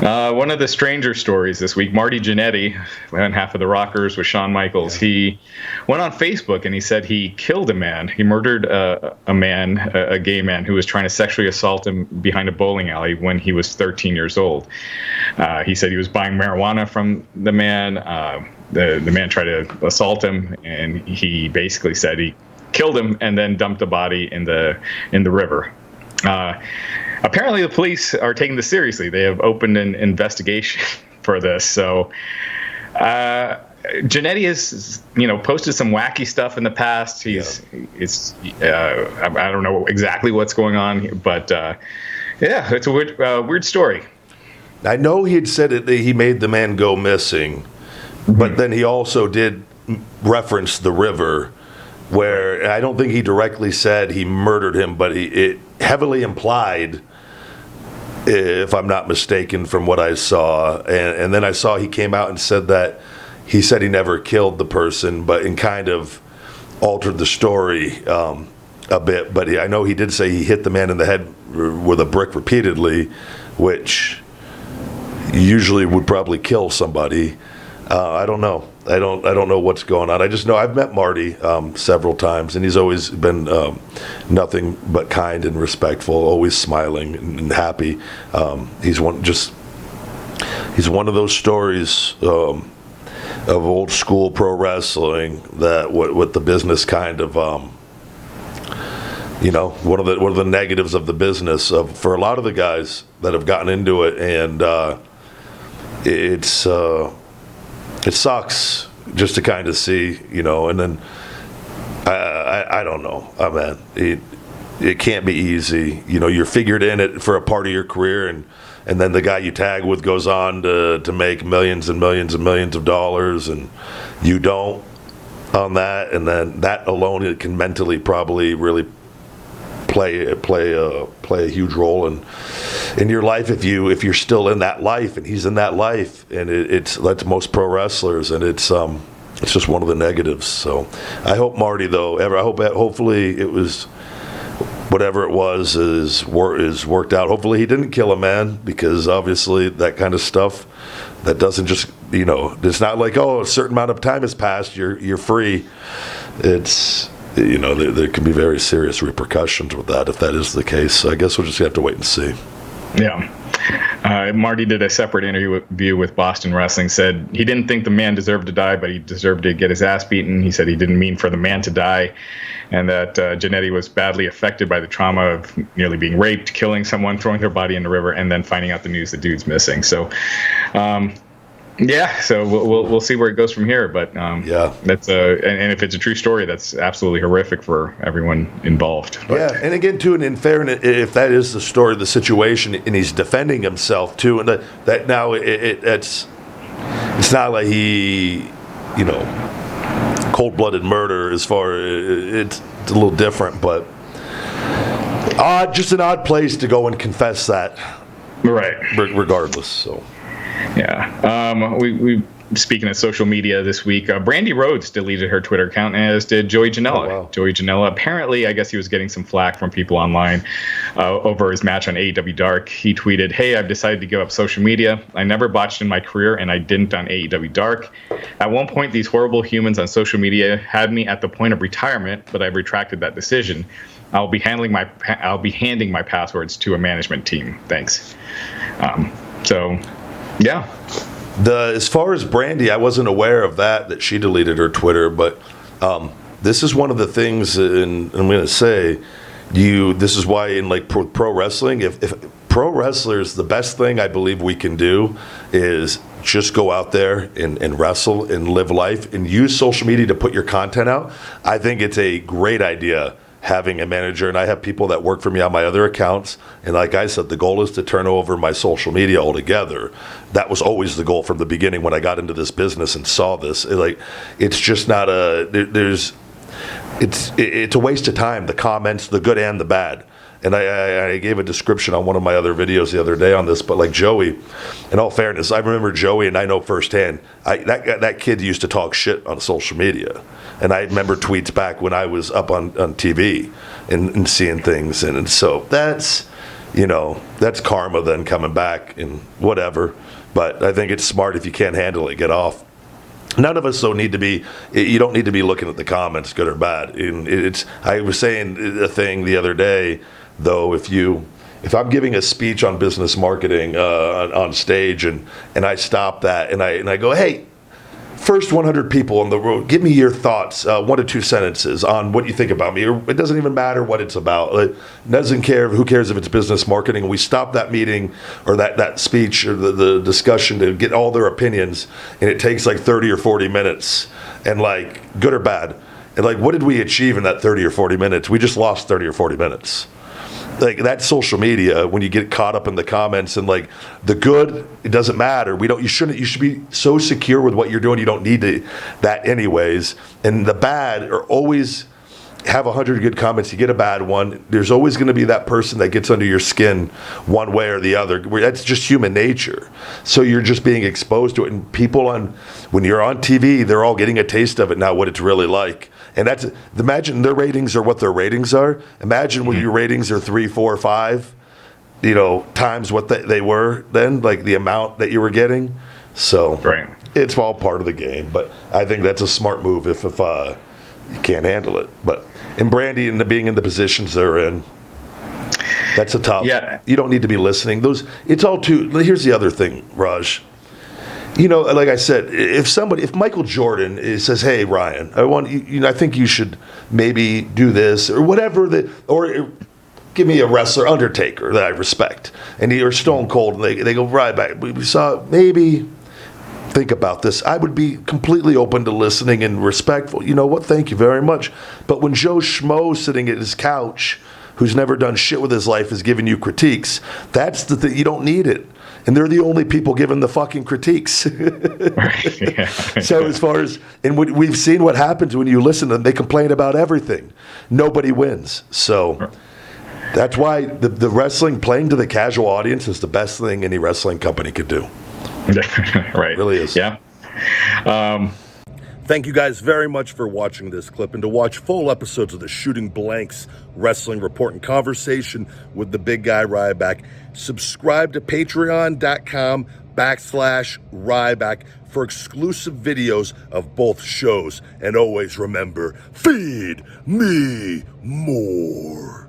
One of the stranger stories this week, Marty Jannetty, and half of the Rockers with Shawn Michaels, he went on Facebook and he said he killed a man. He murdered a gay man who was trying to sexually assault him behind a bowling alley when he was 13 years old. He said he was buying marijuana from the man. The man tried to assault him, and he basically said he killed him and then dumped the body in the river. Apparently, the police are taking this seriously. They have opened an investigation for this. So, Jannetty has, posted some wacky stuff in the past. I don't know exactly what's going on, but it's a weird story. I know he had said that he made the man go missing, but then he also did reference the river, where I don't think he directly said he murdered him, but it heavily implied, if I'm not mistaken, from what I saw. And then I saw he came out and said that he said he never killed the person, but and kind of altered the story a bit. But I know he did say he hit the man in the head with a brick repeatedly, which usually would probably kill somebody. I don't know. I don't know what's going on. I just know I've met Marty several times, and he's always been nothing but kind and respectful, always smiling and happy. He's one of those stories of old school pro wrestling that with the business kind of one of the negatives of the business for a lot of the guys that have gotten into it, and it sucks just to kind of see, and then I don't know. Man, it can't be easy. You're figured in it for a part of your career, and then the guy you tag with goes on to make millions and millions and millions of dollars, and you don't on that, and then that alone, it can mentally probably really play a huge role in your life if you're still in that life, and he's in that life, and that's most pro wrestlers, and it's just one of the negatives. So I hope Marty, though, hopefully it was whatever it was is worked out. Hopefully he didn't kill a man, because obviously that kind of stuff, that doesn't just it's not like, oh, a certain amount of time has passed, you're free. It's there can be very serious repercussions with that if that is the case. So I guess we'll just have to wait and see. Yeah. Marty did a separate interview with Boston Wrestling, said he didn't think the man deserved to die, but he deserved to get his ass beaten. He said he didn't mean for the man to die, and that Jannetty was badly affected by the trauma of nearly being raped, killing someone, throwing their body in the river, and then finding out the news the dude's missing. So, so we'll see where it goes from here. But that's and if it's a true story, that's absolutely horrific for everyone involved. But, and again, too, and in fairness, if that is the story, the situation, and he's defending himself too, and that now it's not like he, cold-blooded murder. As far it's a little different, but just an odd place to go and confess that, right? Regardless, so. Yeah. We speaking of social media this week, Brandy Rhodes deleted her Twitter account, as did Joey Janela. Oh, wow. Joey Janela, apparently, I guess he was getting some flack from people online over his match on AEW Dark. He tweeted, "Hey, I've decided to give up social media. I never botched in my career, and I didn't on AEW Dark. At one point, these horrible humans on social media had me at the point of retirement, but I've retracted that decision. I'll be handing my passwords to a management team. Thanks." Yeah. As far as Brandy, I wasn't aware of that she deleted her Twitter, but this is one of the things, and I'm going to say, this is why in like pro wrestling, if pro wrestlers, the best thing I believe we can do is just go out there and wrestle and live life and use social media to put your content out. I think it's a great idea having a manager, and I have people that work for me on my other accounts, and like I said, the goal is to turn over my social media altogether. That was always the goal from the beginning when I got into this business and saw this. It's just not it's a waste of time, the comments, the good and the bad. And I gave a description on one of my other videos the other day on this, but like Joey, in all fairness, I remember Joey, and I know firsthand, that kid used to talk shit on social media. And I remember tweets back when I was up on TV and seeing things. And so that's karma then coming back and whatever. But I think it's smart. If you can't handle it, get off. None of us don't need to be. You don't need to be looking at the comments, good or bad. And I was saying a thing the other day, though. If I'm giving a speech on business marketing on stage, and I stop that and I go, hey, first 100 people on the road, give me your thoughts, 1 to 2 sentences on what you think about me. It doesn't even matter what it's about. It doesn't care. Who cares if it's business marketing? We stop that meeting or that speech or the discussion to get all their opinions, and it takes like 30 or 40 minutes, and like good or bad. And like, what did we achieve in that 30 or 40 minutes? We just lost 30 or 40 minutes. Like, that's social media, when you get caught up in the comments, and like the good, it doesn't matter. You should be so secure with what you're doing. You don't need that anyways. And the bad are always have 100 good comments. You get a bad one. There's always going to be that person that gets under your skin one way or the other. That's just human nature. So you're just being exposed to it. And when you're on TV, they're all getting a taste of it now, what it's really like. And imagine their ratings are what their ratings are. Imagine when your ratings are 3, 4, 5, times what they were then, like the amount that you were getting. So right. It's all part of the game. But I think that's a smart move if you can't handle it. But in Brandy and being in the positions they're in, that's a tough. Yeah. You don't need to be listening. Here's the other thing, Raj. Like I said, if Michael Jordan says, "Hey, Ryan, I think you should maybe do this or whatever," or give me a wrestler, Undertaker, that I respect, or Stone Cold, and they go, Ryback, we saw, maybe think about this. I would be completely open to listening and respectful. You know what? Thank you very much. But when Joe Schmo sitting at his couch, who's never done shit with his life, is giving you critiques, that's the thing. You don't need it. And they're the only people giving the fucking critiques. Right, yeah. So we've seen what happens when you listen to them. They complain about everything. Nobody wins. So that's why the wrestling, playing to the casual audience, is the best thing any wrestling company could do. Right. It really is. Yeah. Thank you guys very much for watching this clip. And to watch full episodes of the Shooting Blanks Wrestling Report and conversation with the big guy Ryback, subscribe to patreon.com/Ryback for exclusive videos of both shows. And always remember, feed me more.